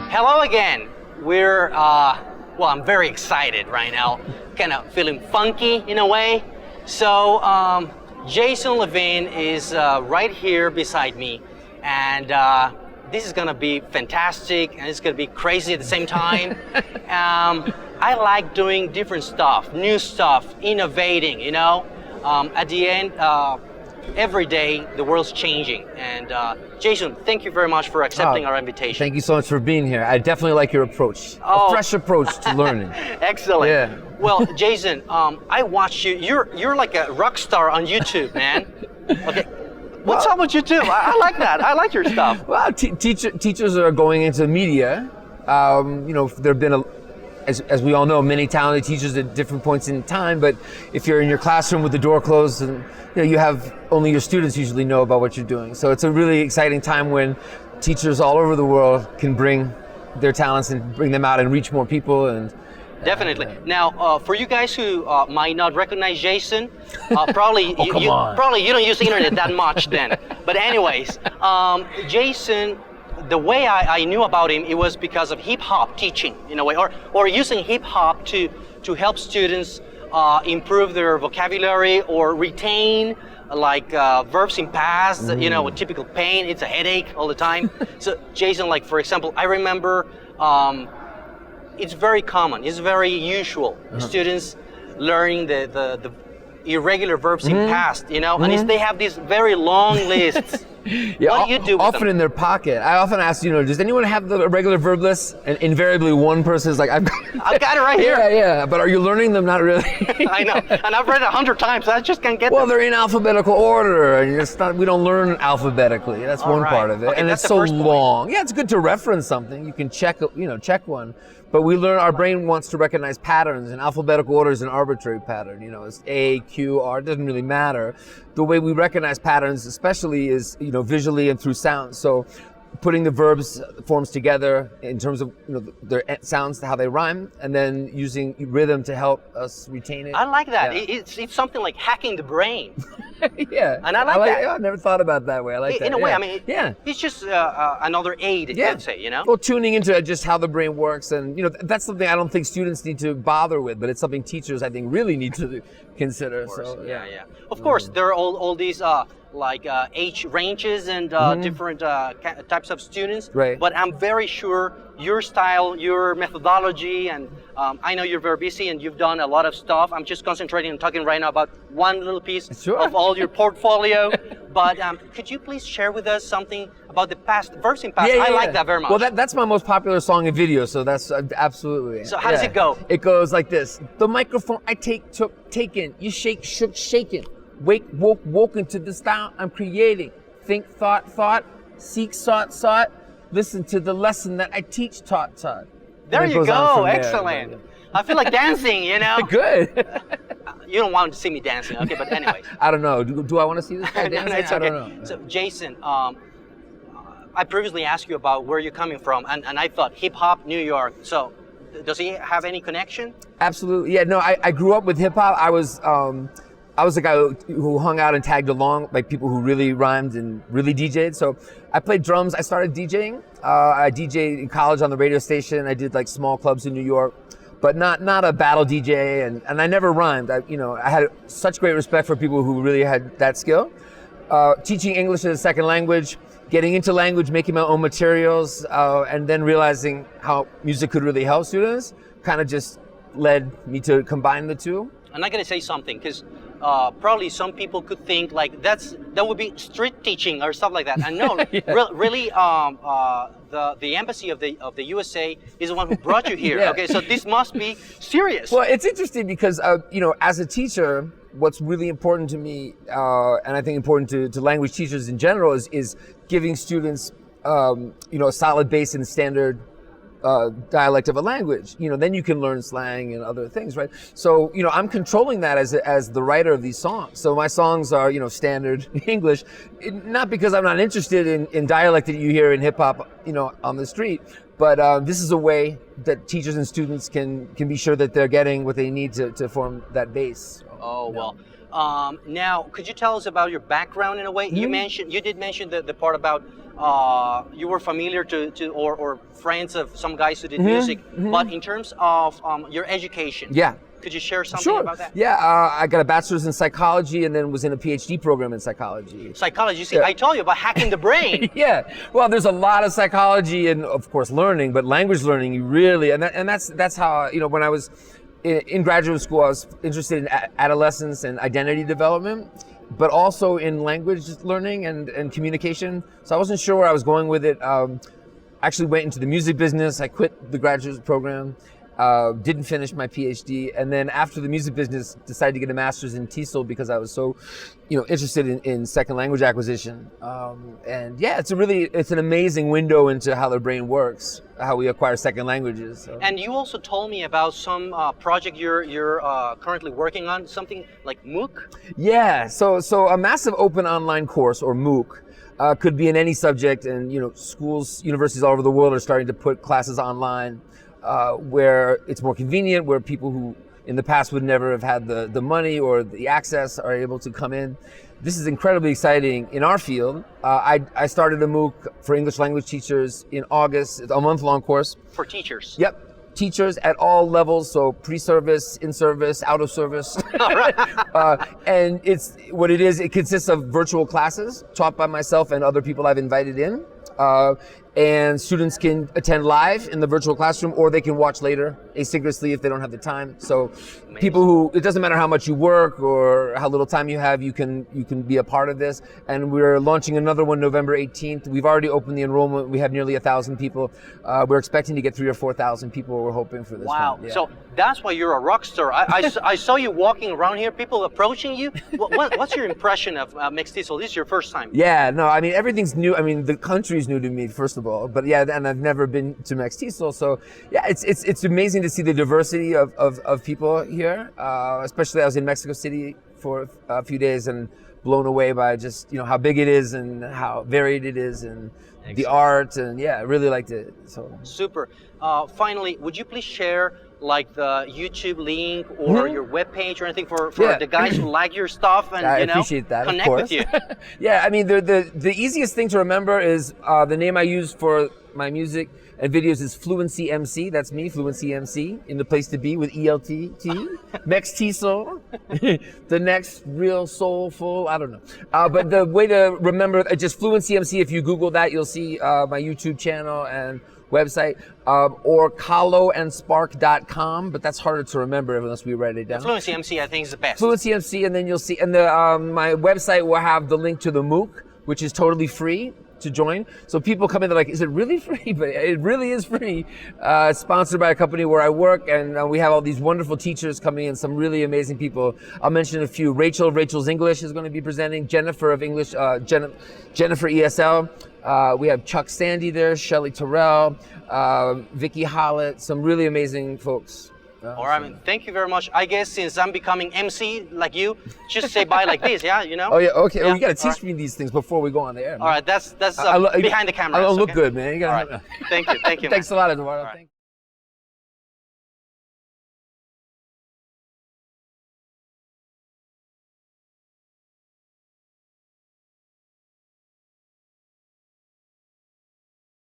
Hello again. We're, well, I'm very excited right now, kind of feeling funky in a way. So, Jason Levine is right here beside me, and this is gonna be fantastic, and it's gonna be crazy at the same time. I like doing different stuff, new stuff, innovating, you know? At the end, every day the world's changing, and Jason, thank you very much for accepting our invitation. Thank you so much for being here. I definitely like your approach, a fresh approach to learning. Excellent. Yeah. Well, Jason, I watch you. You're like a rock star on YouTube, man. Okay. What's up with you too? I like that. I like your stuff. Well, teachers are going into media. You know, there have been as we all know, many talented teachers at different points in time, but if you're in your classroom with the door closed, and you know, you have only your students usually know about what you're doing. So it's a really exciting time when teachers all over the world can bring their talents and bring them out and reach more people. And definitely. Now, for you guys who might not recognize Jason, probably probably you don't use the internet that much then. But anyways, Jason, the way I knew about him, it was because of hip hop teaching in a way, or using hip hop to help students improve their vocabulary or retain like verbs in past. You know, with typical pain, it's a headache all the time. So Jason, like for example, I remember it's very common, it's very usual. Students learning the irregular verbs in past, you know, and they have these very long lists. Yeah, what do you do with often them? in their pocket. I often ask, you know, does anyone have the regular verb list? And invariably one person is like, I've got it right here. Yeah, but are you learning them? Not really. I know, and I've read it 100 times, so I just can't get Well, them. they're in alphabetical order, and it's not, we don't learn alphabetically. That's one part of it, Okay, and that's it's the so first point. long. Yeah, it's good to reference something. You can check one. But we learn, our brain wants to recognize patterns, and alphabetical order is an arbitrary pattern. You know, it's A, Q, R, it doesn't really matter. The way we recognize patterns, especially, is, you know, visually and through sound. So putting the verbs forms together in terms of, you know, their sounds, how they rhyme, and then using rhythm to help us retain it. I like that. Yeah. It's something like hacking the brain. Yeah, And I like that. I never thought about it that way. I like that. In a way, yeah. I mean, yeah. it's just another aid, let's say, you know? Well, tuning into just how the brain works, and you know, that's something I don't think students need to bother with, but it's something teachers, I think, really need to consider. Of course, so yeah. Of course, there are all these like age ranges and different types of students. Right. But I'm very sure your style, your methodology, and I know you're very busy and you've done a lot of stuff. I'm just concentrating and talking right now about one little piece of all your portfolio. But could you please share with us something about the past, verbs in past? I like that very much. Well, that's my most popular song and video, so that's absolutely. So how does it go? It goes like this. The microphone I took, taken. You shake, shook, shaken. Wake, woke into the style I'm creating. Think, thought. Seek, sought. Listen to the lesson that I teach, taught. There you go. Excellent. There. I feel like dancing, you know? Good. You don't want to see me dancing, okay? But anyways. I don't know. Do I want to see this guy dancing? No, it's okay. I don't know. So, Jason, I previously asked you about where you're coming from, and I thought hip hop, New York. So, does he have any connection? Absolutely. Yeah. No, I grew up with hip hop. I was a guy who hung out and tagged along, like people who really rhymed and really DJ'd. So I played drums. I started DJing. I DJ'd in college on the radio station. I did like small clubs in New York, but not a battle DJ. And I never rhymed. I had such great respect for people who really had that skill. Teaching English as a second language, getting into language, making my own materials, and then realizing how music could really help students kind of just led me to combine the two. I'm not going to say something because probably some people could think like that would be street teaching or stuff like that. And no, really, the embassy of the USA is the one who brought you here. Yeah. Okay, so this must be serious. Well, it's interesting because as a teacher, what's really important to me, and I think important to language teachers in general, is giving students a solid base in standard dialect of a language. Then you can learn slang and other things, right? So, I'm controlling that as the writer of these songs. So my songs are, standard English, not because I'm not interested in dialect that you hear in hip hop, on the street, but this is a way that teachers and students can be sure that they're getting what they need to form that base. Oh, well, Now, could you tell us about your background in a way? You did mention the part about you were familiar to or friends of some guys who did music, but in terms of your education, could you share something about that? Yeah, I got a bachelor's in psychology and then was in a PhD program in psychology. Psychology, see, I told you about hacking the brain. Well, there's a lot of psychology and of course learning, but language learning, you really, and that's how, when I was in graduate school, I was interested in adolescence and identity development, but also in language learning and communication. So I wasn't sure where I was going with it. Actually went into the music business. I quit the graduate program. Didn't finish my PhD, and then after the music business, decided to get a master's in TESOL because I was so, interested in second language acquisition. And yeah, it's an amazing window into how the brain works, how we acquire second languages. So. And you also told me about some project you're currently working on, something like MOOC. Yeah, so a massive open online course, or MOOC. Could be in any subject, and schools, universities all over the world are starting to put classes online. Where it's more convenient, where people who in the past would never have had the money or the access are able to come in. This is incredibly exciting in our field. I started a MOOC for English language teachers in August. It's a month-long course. For teachers? Yep. Teachers at all levels, so pre-service, in-service, out of service. All right. And it consists of virtual classes taught by myself and other people I've invited in. And students can attend live in the virtual classroom, or they can watch later asynchronously if they don't have the time. So people it doesn't matter how much you work or how little time you have, you can be a part of this. And we're launching another one November 18th. We've already opened the enrollment. We have nearly 1,000 people. We're expecting to get 3,000 or 4,000 people. We're hoping for this. Wow. one. Yeah. So that's why you're a rock star. I saw you walking around here, people approaching you. What's your impression of Mextesol? This is your first time. Yeah, no, I mean, everything's new. I mean, the country's new to me, first of all, but yeah, and I've never been to Mextesol, so yeah, it's amazing to see the diversity of people here. Especially I was in Mexico City for a few days and blown away by just how big it is and how varied it is and the art, and yeah, I really liked it. So super. Finally, would you please share like the YouTube link or your webpage or anything for the guys who like your stuff and I appreciate that, connect of course. with you? Yeah, I mean the easiest thing to remember is the name I use for my music and videos is Fluency MC. That's me, Fluency MC, in the place to be with ELT, Mextesol, the next real soulful. I don't know, but the way to remember just Fluency MC. If you Google that, you'll see my YouTube channel and website, or caloandspark.com, but that's harder to remember unless we write it down. Fluency MC, I think, is the best. Fluency MC, and then you'll see, and my website will have the link to the MOOC, which is totally free to join. So people come in, they're like, is it really free? But it really is free. Sponsored by a company where I work, and we have all these wonderful teachers coming in, some really amazing people. I'll mention a few. Rachel's English is going to be presenting. Jennifer of English, Jennifer ESL. We have Chuck Sandy there, Shelly Terrell, Vicky Hollett, some really amazing folks. All right, man. Thank you very much. I guess since I'm becoming MC like you, just say bye like this, yeah? Oh yeah, okay. Yeah. Oh, you gotta teach me these things before we go on the air. Man. All right, that's behind the camera. I don't look good, man. All right. Thank you. Thanks a lot, Eduardo.